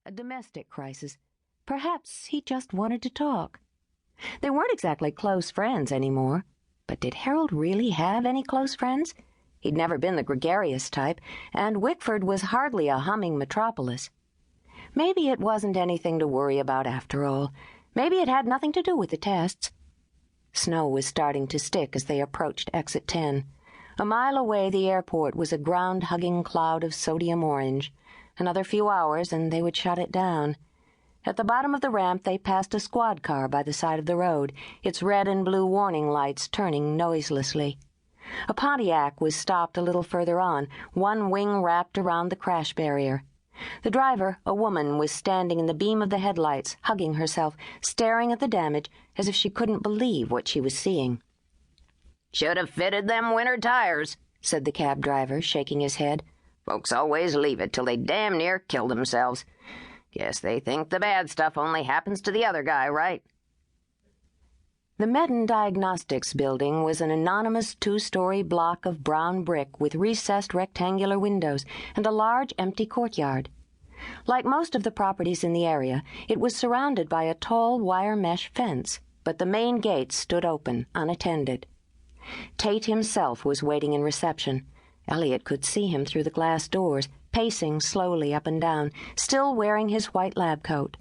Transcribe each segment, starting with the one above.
a domestic crisis. Perhaps he just wanted to talk. They weren't exactly close friends anymore, but did Harold really have any close friends? He'd never been the gregarious type, and Wickford was hardly a humming metropolis. Maybe it wasn't anything to worry about after all. Maybe it had nothing to do with the tests. Snow was starting to stick as they approached Exit 10. A mile away, the airport was a ground-hugging cloud of sodium orange. Another few hours, and they would shut it down. At the bottom of the ramp, they passed a squad car by the side of the road, its red and blue warning lights turning noiselessly. A Pontiac was stopped a little further on, one wing wrapped around the crash barrier. The driver, a woman, was standing in the beam of the headlights, hugging herself, staring at the damage as if she couldn't believe what she was seeing. "Should have fitted them winter tires," said the cab driver, shaking his head. "Folks always leave it till they damn near kill themselves. Guess they think the bad stuff only happens to the other guy, right?" The Medon Diagnostics building was an anonymous two-story block of brown brick with recessed rectangular windows and a large empty courtyard. Like most of the properties in the area, it was surrounded by a tall wire mesh fence, but the main gate stood open, unattended. Tate himself was waiting in reception. Elliot could see him through the glass doors, pacing slowly up and down, still wearing his white lab coat.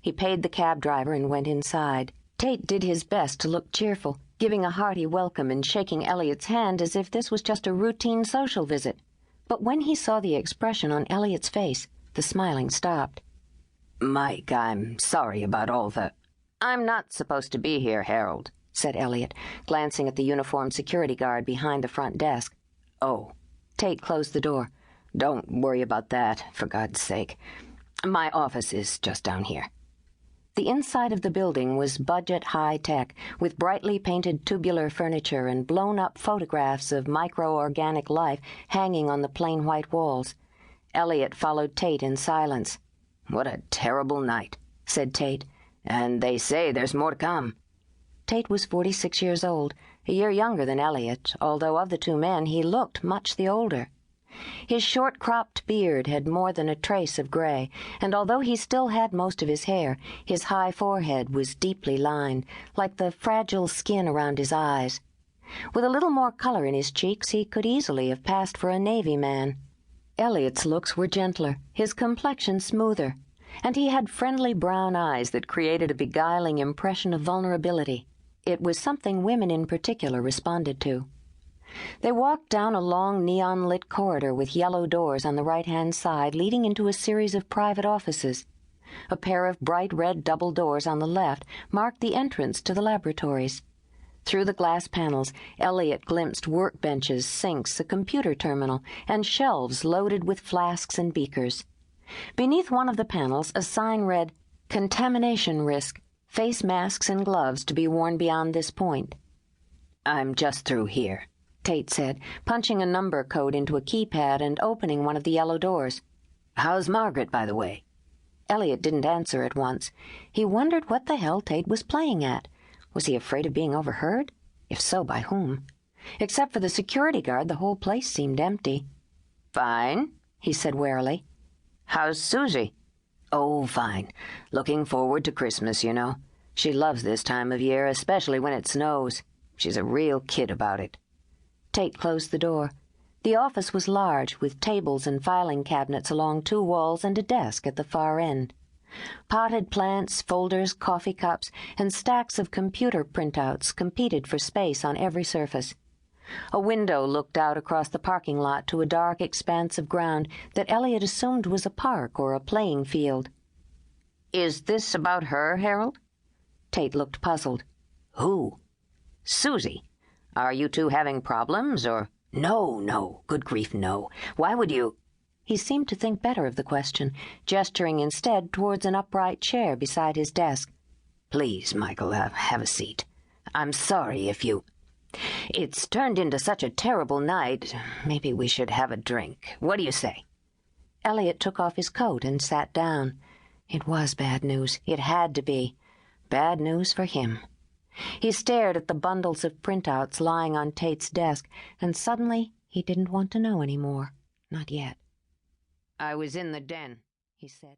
He paid the cab driver and went inside. Tate did his best to look cheerful, giving a hearty welcome and shaking Elliot's hand as if this was just a routine social visit. But when he saw the expression on Elliot's face, the smiling stopped. "Mike, I'm sorry about all the—" "I'm not supposed to be here, Harold," said Elliot, glancing at the uniformed security guard behind the front desk. "Oh." Tate closed the door. "Don't worry about that, for God's sake. My office is just down here." The inside of the building was budget high-tech, with brightly painted tubular furniture and blown-up photographs of micro-organic life hanging on the plain white walls. Elliot followed Tate in silence. "What a terrible night," said Tate. "And they say there's more to come." Tate was 46 years old, a year younger than Elliot, although of the two men he looked much the older. His short-cropped beard had more than a trace of gray, and although he still had most of his hair, his high forehead was deeply lined, like the fragile skin around his eyes. With a little more color in his cheeks, he could easily have passed for a Navy man. Elliot's looks were gentler, his complexion smoother, and he had friendly brown eyes that created a beguiling impression of vulnerability. It was something women in particular responded to. They walked down a long neon-lit corridor with yellow doors on the right-hand side leading into a series of private offices. A pair of bright red double doors on the left marked the entrance to the laboratories. Through the glass panels, Elliot glimpsed workbenches, sinks, a computer terminal, and shelves loaded with flasks and beakers. Beneath one of the panels, a sign read, "Contamination risk. Face masks and gloves to be worn beyond this point." "I'm just through here," Tate said, punching a number code into a keypad and opening one of the yellow doors. "How's Margaret, by the way?" Elliot didn't answer at once. He wondered what the hell Tate was playing at. Was he afraid of being overheard? If so, by whom? Except for the security guard, the whole place seemed empty. "Fine," he said warily. "How's Susie?" "Oh, fine. Looking forward to Christmas, you know. She loves this time of year, especially when it snows. She's a real kid about it." Tate closed the door. The office was large, with tables and filing cabinets along two walls and a desk at the far end. Potted plants, folders, coffee cups, and stacks of computer printouts competed for space on every surface. A window looked out across the parking lot to a dark expanse of ground that Elliot assumed was a park or a playing field. "Is this about her, Harold?" Tate looked puzzled. "Who?" "Susie. Are you two having problems, or—" No, good grief, no. Why would you—" He seemed to think better of the question, gesturing instead towards an upright chair beside his desk. "Please, Michael, have a seat. I'm sorry if you— It's turned into such a terrible night. Maybe we should have a drink. What do you say?" Elliot took off his coat and sat down. It was bad news. It had to be. Bad news for him. He stared at the bundles of printouts lying on Tate's desk, and suddenly he didn't want to know any more. Not yet. "I was in the den," he said.